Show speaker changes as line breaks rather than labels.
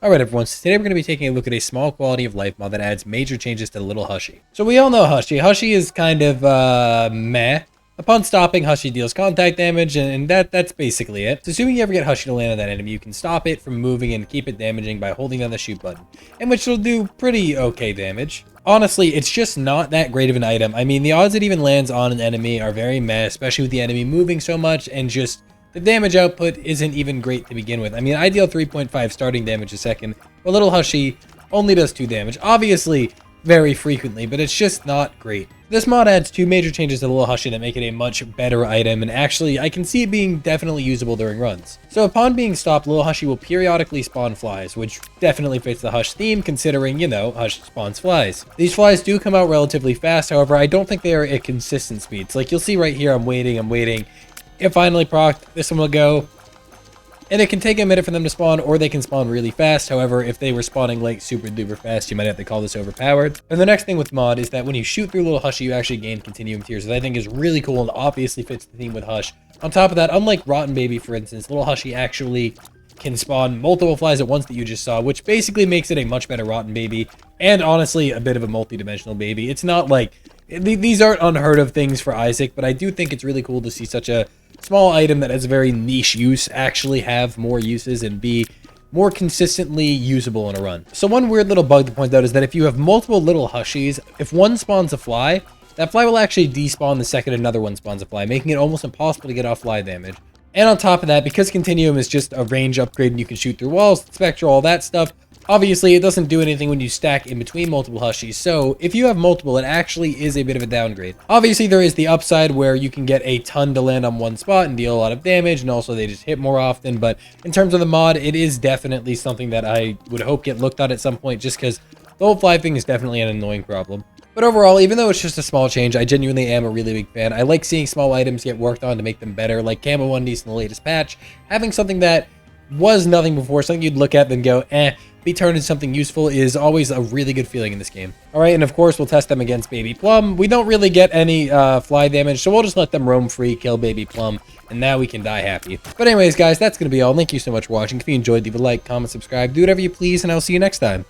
Alright everyone, so today we're going to be taking a look at a small quality of life mod that adds major changes to the little Hushy. So we all know Hushy. Hushy is kind of, meh. Upon stopping, Hushy deals contact damage, and that's basically it. So assuming you ever get Hushy to land on that enemy, you can stop it from moving and keep it damaging by holding down the shoot button, in which will do pretty okay damage. Honestly, it's just not that great of an item. I mean, the odds it even lands on an enemy are very meh, especially with the enemy moving so much, and just the damage output isn't even great to begin with. I mean, I deal 3.5 starting damage a second, but little Hushy only does 2 damage. Obviously, very frequently, but it's just not great. This mod adds 2 major changes to the little Hushy that make it a much better item, and actually, I can see it being definitely usable during runs. So upon being stopped, little Hushy will periodically spawn flies, which definitely fits the Hush theme, considering, you know, Hush spawns flies. These flies do come out relatively fast, however, I don't think they are at consistent speeds. Like, you'll see right here, I'm waiting. It finally procced, this one will go, and it can take a minute for them to spawn, or they can spawn really fast. However, if they were spawning like super duper fast, you might have to call this overpowered. And the next thing with mod is that when you shoot through little Hushy, you actually gain continuum tiers, that I think is really cool and obviously fits the theme with Hush. On top of that, unlike Rotten Baby, for instance, little Hushy actually can spawn multiple flies at once that you just saw, which basically makes it a much better Rotten Baby, and honestly, a bit of a multi-dimensional baby. It's not like, these aren't unheard of things for Isaac, but I do think it's really cool to see such a small item that has a very niche use actually have more uses and be more consistently usable in a run. So one weird little bug to point out is that if you have multiple little Hushies, if one spawns a fly, that fly will actually despawn the second another one spawns a fly, making it almost impossible to get off fly damage. And on top of that, because Continuum is just a range upgrade and you can shoot through walls, spectral, all that stuff, obviously it doesn't do anything when you stack in between multiple Hushies, so if you have multiple, it actually is a bit of a downgrade. Obviously there is the upside where you can get a ton to land on one spot and deal a lot of damage, and also they just hit more often, but in terms of the mod, it is definitely something that I would hope get looked at some point, just because the whole fly thing is definitely an annoying problem. But overall, even though it's just a small change, I genuinely am a really big fan. I like seeing small items get worked on to make them better, like camo undies in the latest patch. Having something that was nothing before, something you'd look at then go, be turned into something useful is always a really good feeling in this game. Alright, and of course, we'll test them against Baby Plum. We don't really get any fly damage, so we'll just let them roam free, kill Baby Plum, and now we can die happy. But anyways, guys, that's going to be all. Thank you so much for watching. If you enjoyed, leave a like, comment, subscribe, do whatever you please, and I'll see you next time.